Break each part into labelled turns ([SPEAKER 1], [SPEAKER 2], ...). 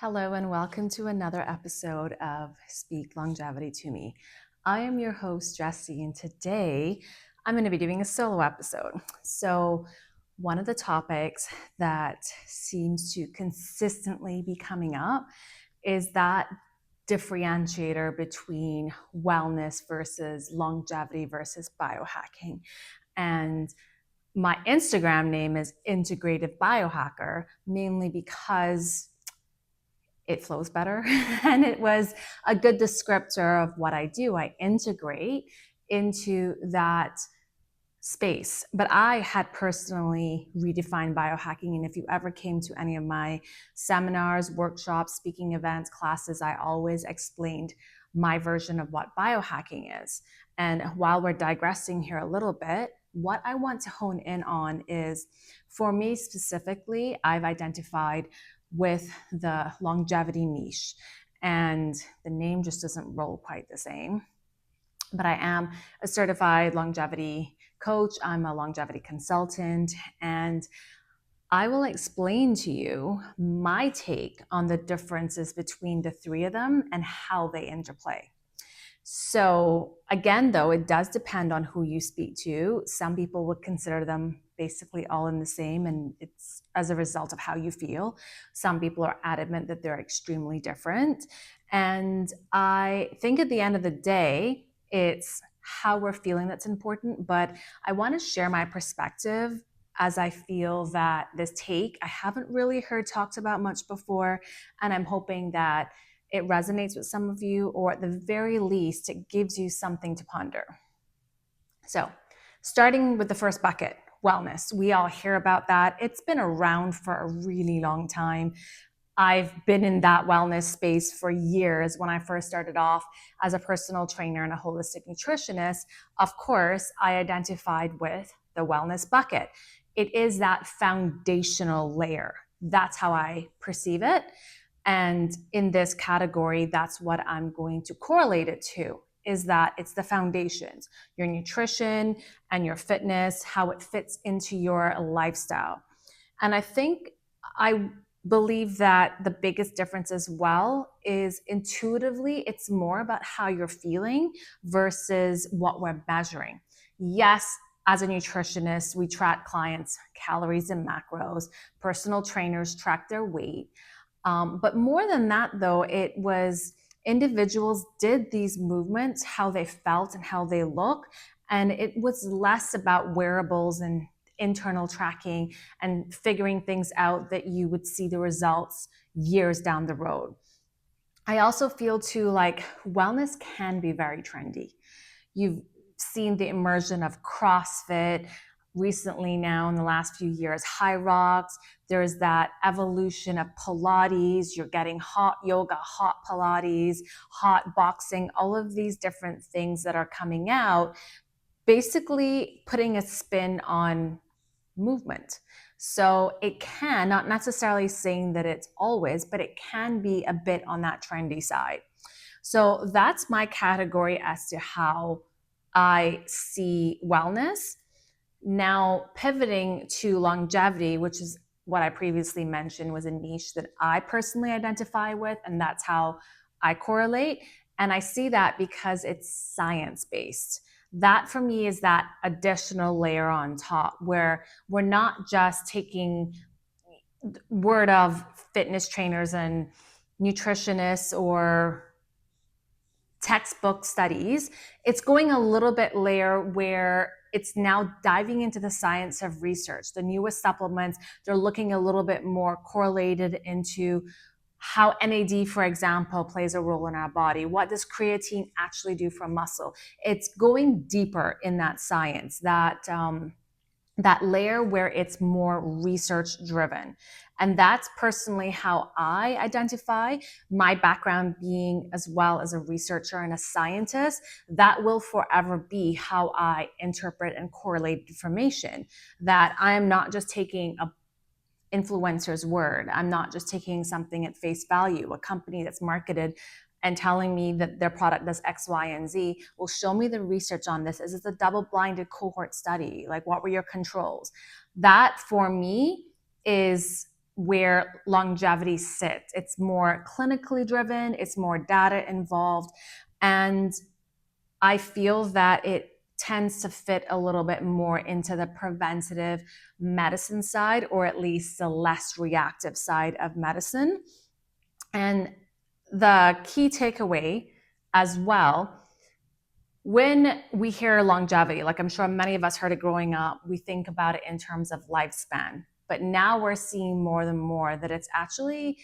[SPEAKER 1] Hello and welcome to another episode of Speak Longevity to Me. I am your host, Jessie, and today I'm going to be doing a solo episode. So, one of the topics that seems to consistently be coming up is that differentiator between wellness versus longevity versus biohacking. And my Instagram name is Integrative Biohacker, mainly because it flows better. And it was a good descriptor of what I do. I integrate into that space. But I had personally redefined biohacking. And if you ever came to any of my seminars, workshops, speaking events, classes, I always explained my version of what biohacking is. And while we're digressing here a little bit, what I want to hone in on is, for me specifically, I've identified with the longevity niche. And the name just doesn't roll quite the same. But I am a certified longevity coach. I'm a longevity consultant. And I will explain to you my take on the differences between the three of them and how they interplay. So again, though, it does depend on who you speak to. Some people would consider them basically all in the same, and it's as a result of how you feel. Some people are adamant that they're extremely different. And I think at the end of the day, it's how we're feeling that's important. But I want to share my perspective, as I feel that this take I haven't really heard talked about much before. And I'm hoping that it resonates with some of you, or at the very least, it gives you something to ponder. So, starting with the first bucket, wellness. We all hear about that. It's been around for a really long time. I've been in that wellness space for years. When I first started off as a personal trainer and a holistic nutritionist, of course, I identified with the wellness bucket. It is that foundational layer. That's how I perceive it. And in this category, that's what I'm going to correlate it to, is that it's the foundations, your nutrition and your fitness, how it fits into your lifestyle. And I think I believe that the biggest difference as well is intuitively, it's more about how you're feeling versus what we're measuring. Yes, as a nutritionist, we track clients' calories and macros. Personal trainers track their weight. But more than that, though, it was individuals did these movements, how they felt and how they look. And it was less about wearables and internal tracking and figuring things out that you would see the results years down the road. I also feel too like wellness can be very trendy. You've seen the immersion of CrossFit recently now in the last few years, High Rocks. There's that evolution of Pilates. You're getting hot yoga, hot Pilates, hot boxing, all of these different things that are coming out, basically putting a spin on movement. So it can, not necessarily saying that it's always, but it can be a bit on that trendy side. So that's my category as to how I see wellness. Now, pivoting to longevity, which is what I previously mentioned was a niche that I personally identify with, and that's how I correlate. And I see that because it's science-based. That for me is that additional layer on top where we're not just taking word of fitness trainers and nutritionists or textbook studies. It's going a little bit layer where it's now diving into the science of research. The newest supplements, they're looking a little bit more correlated into how NAD, for example, plays a role in our body. What does creatine actually do for muscle? It's going deeper in that science, that layer where it's more research driven. And that's personally how I identify. My background being as well as a researcher and a scientist, that will forever be how I interpret and correlate information. That I am not just taking a influencer's word. I'm not just taking something at face value. A company that's marketed and telling me that their product does X, Y, and Z will show me the research on this. Is this a double-blinded cohort study? Like, what were your controls? That for me is where longevity sits. It's more clinically driven, it's more data involved, and I feel that it tends to fit a little bit more into the preventative medicine side, or at least the less reactive side of medicine. And the key takeaway as well, when we hear longevity, like I'm sure many of us heard it growing up, we think about it in terms of lifespan. But now we're seeing more and more that it's actually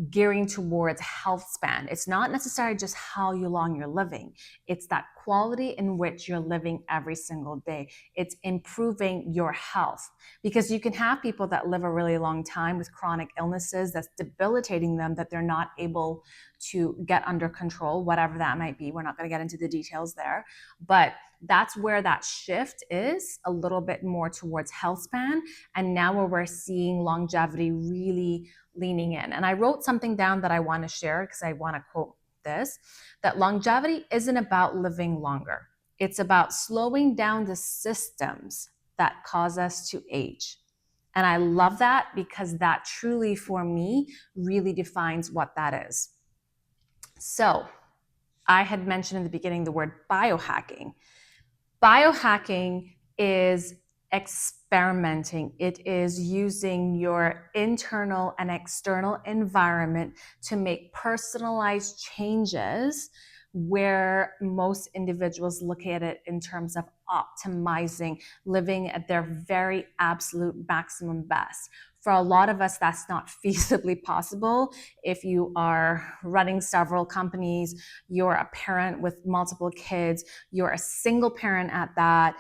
[SPEAKER 1] gearing towards health span. It's not necessarily just how long you're living. It's that quality in which you're living every single day. It's improving your health, because you can have people that live a really long time with chronic illnesses that's debilitating them, that they're not able to get under control, whatever that might be. We're not going to get into the details there, but that's where that shift is a little bit more towards health span. And now where we're seeing longevity really leaning in. And I wrote something down that I want to share because I want to quote this, that longevity isn't about living longer. It's about slowing down the systems that cause us to age. And I love that, because that truly, for me, really defines what that is. So I had mentioned in the beginning the word biohacking. Biohacking is experimenting. It is using your internal and external environment to make personalized changes, where most individuals look at it in terms of optimizing, living at their very absolute maximum best. For a lot of us, that's not feasibly possible. If you are running several companies, you're a parent with multiple kids, you're a single parent at that,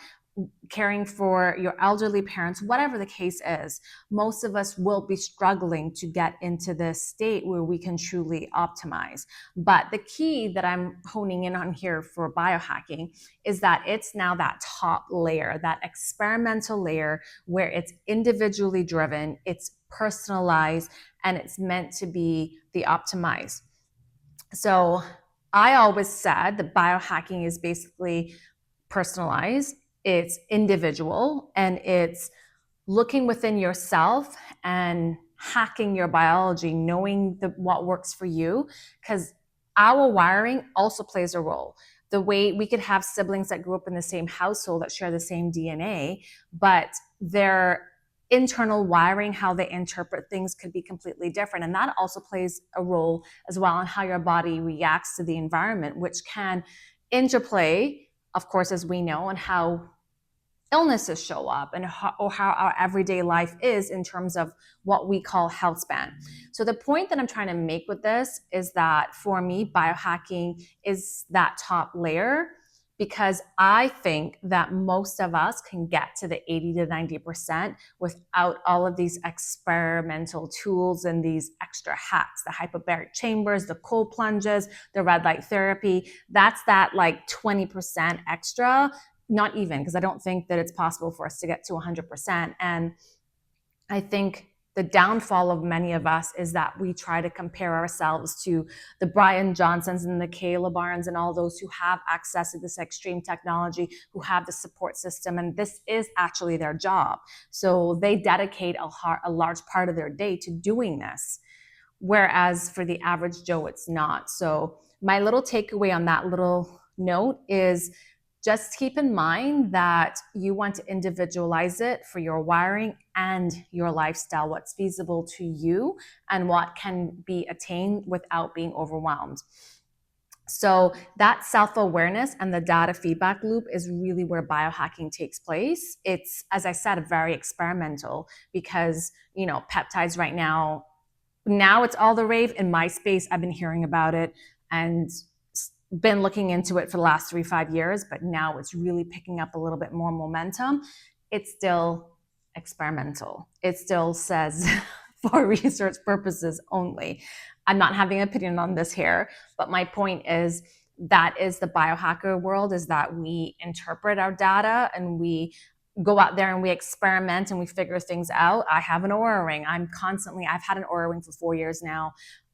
[SPEAKER 1] caring for your elderly parents, whatever the case is, most of us will be struggling to get into this state where we can truly optimize. But the key that I'm honing in on here for biohacking is that it's now that top layer, that experimental layer, where it's individually driven, it's personalized, and it's meant to be the optimized. So I always said that biohacking is basically personalized, it's individual, and it's looking within yourself and hacking your biology, knowing what works for you, because our wiring also plays a role. The way we could have siblings that grew up in the same household that share the same DNA, but their internal wiring, how they interpret things, could be completely different. And that also plays a role as well in how your body reacts to the environment, which can interplay, of course, as we know, and how illnesses show up, and or how our everyday life is in terms of what we call health span. So the point that I'm trying to make with this is that for me, biohacking is that top layer, because I think that most of us can get to the 80 to 90% without all of these experimental tools and these extra hacks, the hyperbaric chambers, the cold plunges, the red light therapy. That's that like 20% extra. Not even, because I don't think that it's possible for us to get to 100%. And I think the downfall of many of us is that we try to compare ourselves to the Brian Johnsons and the Kayla Barnes and all those who have access to this extreme technology, who have the support system, and this is actually their job. So they dedicate a large part of their day to doing this, whereas for the average Joe, it's not. So my little takeaway on that little note is just keep in mind that you want to individualize it for your wiring and your lifestyle, what's feasible to you and what can be attained without being overwhelmed. So that self-awareness and the data feedback loop is really where biohacking takes place. It's, as I said, very experimental, because, peptides right now it's all the rave. In my space, I've been hearing about it and been looking into it for the last 3-5 years, but now it's really picking up a little bit more momentum. It's still experimental. It still says for research purposes only. I'm not having an opinion on this here, but my point is that is the biohacker world, is that we interpret our data and we go out there and we experiment and we figure things out. I have an Oura ring. I've had an Oura ring for 4 years now.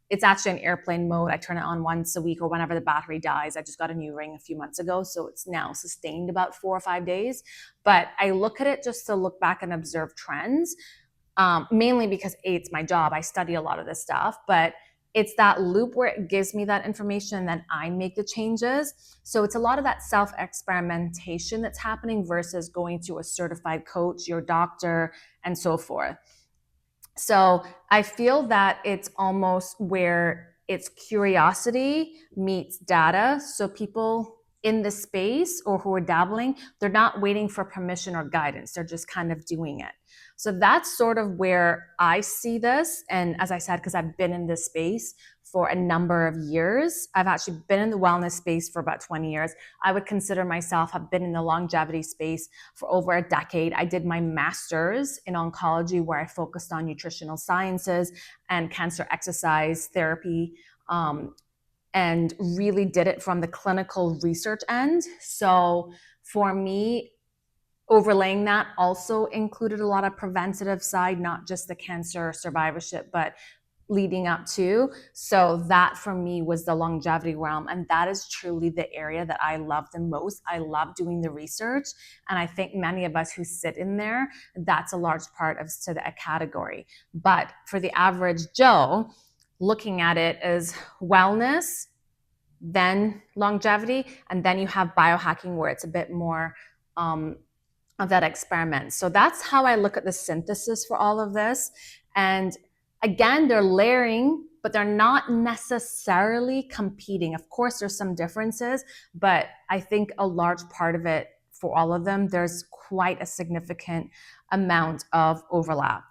[SPEAKER 1] It's actually in airplane mode. I turn it on once a week or whenever the battery dies. I just got a new ring a few months ago, so it's now sustained about 4 or 5 days. But I look at it just to look back and observe trends. mainly because it's my job. I study a lot of this stuff, but it's that loop where it gives me that information and then I make the changes. So it's a lot of that self-experimentation that's happening versus going to a certified coach, your doctor, and so forth. So I feel that it's almost where it's curiosity meets data. So people in the space or who are dabbling, they're not waiting for permission or guidance. They're just kind of doing it. So that's sort of where I see this. And as I said, because I've been in this space for a number of years, I've actually been in the wellness space for about 20 years. I would consider myself have been in the longevity space for over a decade. I did my master's in oncology where I focused on nutritional sciences and cancer exercise therapy, and really did it from the clinical research end. So for me, overlaying that also included a lot of preventative side, not just the cancer survivorship, but leading up to. So that for me was the longevity realm. And that is truly the area that I love the most. I love doing the research. And I think many of us who sit in there, that's a large part of a category. But for the average Joe, looking at it as wellness, then longevity, and then you have biohacking where it's a bit more of that experiment. So that's how I look at the synthesis for all of this. And again, they're layering, but they're not necessarily competing. Of course, there's some differences, but I think a large part of it for all of them, there's quite a significant amount of overlap.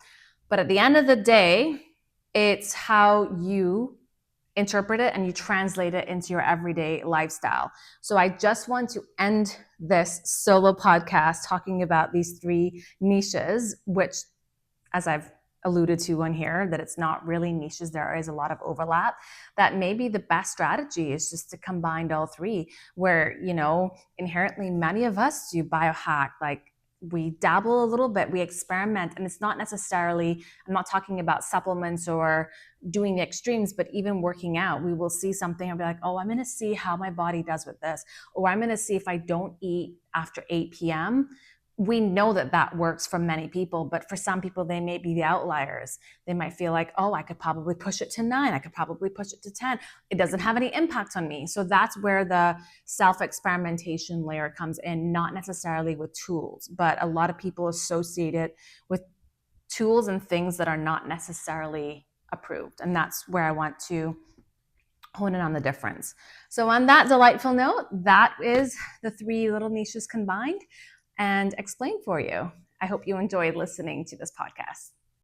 [SPEAKER 1] But at the end of the day, it's how you interpret it and you translate it into your everyday lifestyle. So I just want to end this solo podcast talking about these three niches, which, as I've alluded to on here, that it's not really niches, there is a lot of overlap. That maybe the best strategy is just to combine all three, where, inherently many of us do biohack, like we dabble a little bit, we experiment, and it's not necessarily, I'm not talking about supplements or doing the extremes, but even working out, we will see something and be like, oh, I'm going to see how my body does with this, or I'm going to see if I don't eat after 8 p.m. We know that that works for many people, but for some people, they may be the outliers. They might feel like, oh, I could probably push it to 9. I could probably push it to 10. It doesn't have any impact on me. So that's where the self-experimentation layer comes in, not necessarily with tools, but a lot of people associate it with tools and things that are not necessarily approved. And that's where I want to hone in on the difference. So on that delightful note, that is the three little niches combined and explained for you. I hope you enjoyed listening to this podcast.